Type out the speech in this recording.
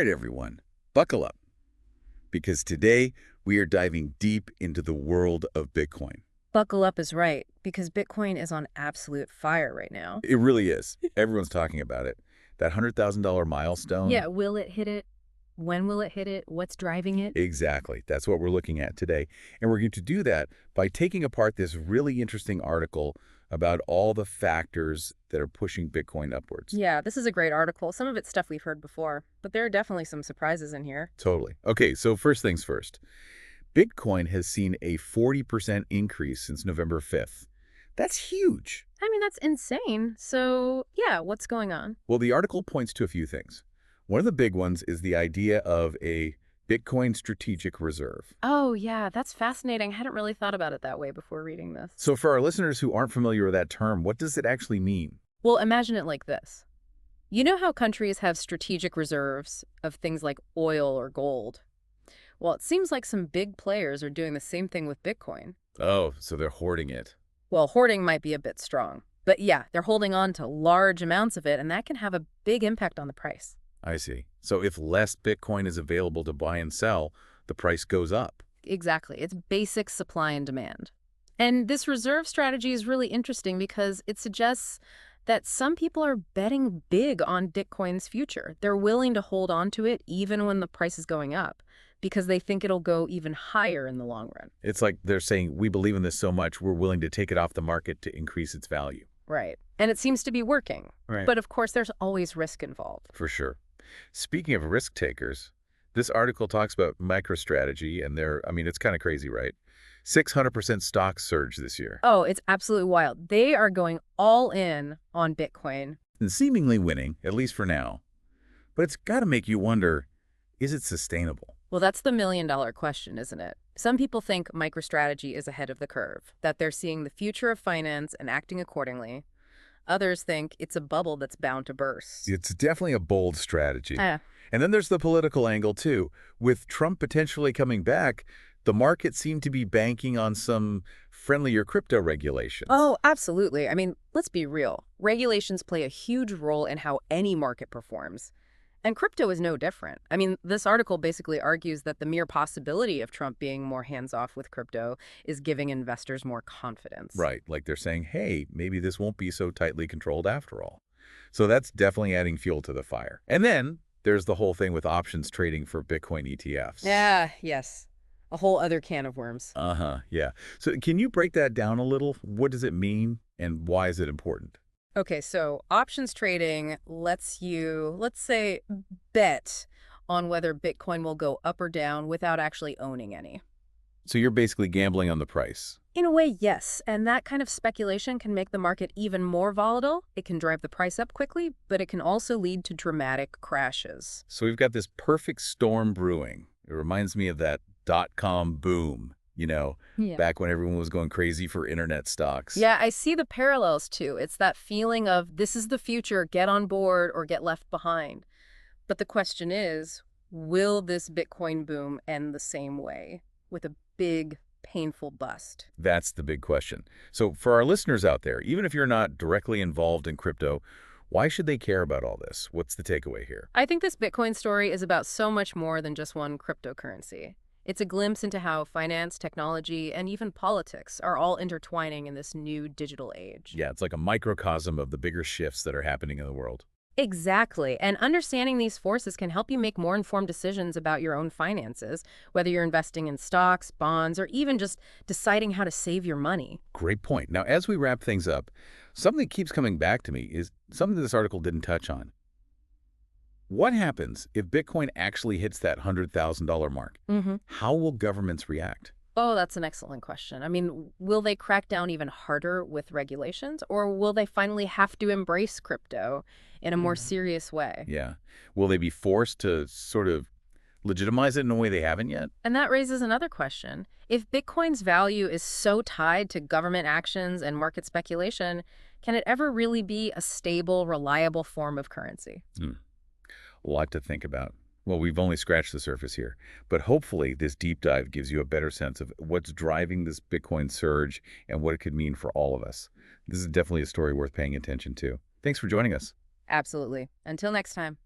right, everyone, buckle up, because today we are diving deep into the world of Bitcoin. Buckle up is right, because Bitcoin is on absolute fire right now. It really is. Everyone's talking about it. That $100,000 milestone. Yeah, will it hit it? When will it hit it? What's driving it? Exactly. That's what we're looking at today. And we're going to do that by taking apart this really interesting article about all the factors that are pushing Bitcoin upwards. Yeah, this is a great article. Some of it's stuff we've heard before, but there are definitely some surprises in here. Totally. Okay, so first things first. Bitcoin has seen a 40% increase since November 5th. That's huge. I mean, that's insane. So, yeah, what's going on? Well, the article points to a few things. One of the big ones is the idea of a Bitcoin strategic reserve. Oh, yeah, that's fascinating. I hadn't really thought about it that way before reading this. So for our listeners who aren't familiar with that term, what does it actually mean? Well, imagine it like this. You know how countries have strategic reserves of things like oil or gold? Well, it seems like some big players are doing the same thing with Bitcoin. Oh, so they're hoarding it. Well, hoarding might be a bit strong. But yeah, they're holding on to large amounts of it, and that can have a big impact on the price. I see. So if less Bitcoin is available to buy and sell, the price goes up. Exactly. It's basic supply and demand. And this reserve strategy is really interesting because it suggests that some people are betting big on Bitcoin's future. They're willing to hold on to it even when the price is going up because they think it'll go even higher in the long run. It's like they're saying, we believe in this so much, we're willing to take it off the market to increase its value. Right. And it seems to be working. Right. But of course, there's always risk involved. For sure. Speaking of risk takers, this article talks about MicroStrategy, and it's kind of crazy, right? 600% stock surge this year. Oh, it's absolutely wild. They are going all in on Bitcoin. And seemingly winning, at least for now. But it's got to make you wonder, is it sustainable? Well, that's the million-dollar question, isn't it? Some people think MicroStrategy is ahead of the curve, that they're seeing the future of finance and acting accordingly. Others think it's a bubble that's bound to burst. It's definitely a bold strategy. Yeah. And then there's the political angle, too. With Trump potentially coming back, the market seemed to be banking on some friendlier crypto regulations. Oh, absolutely. I mean, let's be real. Regulations play a huge role in how any market performs. And crypto is no different. I mean, this article basically argues that the mere possibility of Trump being more hands-off with crypto is giving investors more confidence. Right, like they're saying, hey, maybe this won't be so tightly controlled after all. So that's definitely adding fuel to the fire. And then there's the whole thing with options trading for Bitcoin ETFs. Yeah, yes. A whole other can of worms. Yeah. So can you break that down a little? What does it mean and why is it important? Okay, so options trading lets you, let's say, bet on whether Bitcoin will go up or down without actually owning any. So you're basically gambling on the price. In a way, yes. And that kind of speculation can make the market even more volatile. It can drive the price up quickly, but it can also lead to dramatic crashes. So we've got this perfect storm brewing. It reminds me of that dot-com boom, back when everyone was going crazy for internet stocks. Yeah, I see the parallels too. It's that feeling of this is the future, get on board or get left behind. But the question is, will this Bitcoin boom end the same way, with a big, painful bust? That's the big question. So for our listeners out there, even if you're not directly involved in crypto, why should they care about all this? What's the takeaway here? I think this Bitcoin story is about so much more than just one cryptocurrency. It's a glimpse into how finance, technology, and even politics are all intertwining in this new digital age. Yeah, it's like a microcosm of the bigger shifts that are happening in the world. Exactly. And understanding these forces can help you make more informed decisions about your own finances, whether you're investing in stocks, bonds, or even just deciding how to save your money. Great point. Now, as we wrap things up, something that keeps coming back to me is something this article didn't touch on. What happens if Bitcoin actually hits that $100,000 mark? How will governments react? Oh, that's an excellent question. I mean, will they crack down even harder with regulations, or will they finally have to embrace crypto in a more serious way? Yeah. Will they be forced to sort of legitimize it in a way they haven't yet? And that raises another question. If Bitcoin's value is so tied to government actions and market speculation, can it ever really be a stable, reliable form of currency? A lot to think about. Well, we've only scratched the surface here, but hopefully this deep dive gives you a better sense of what's driving this Bitcoin surge and what it could mean for all of us. This is definitely a story worth paying attention to. Thanks for joining us. Absolutely. Until next time.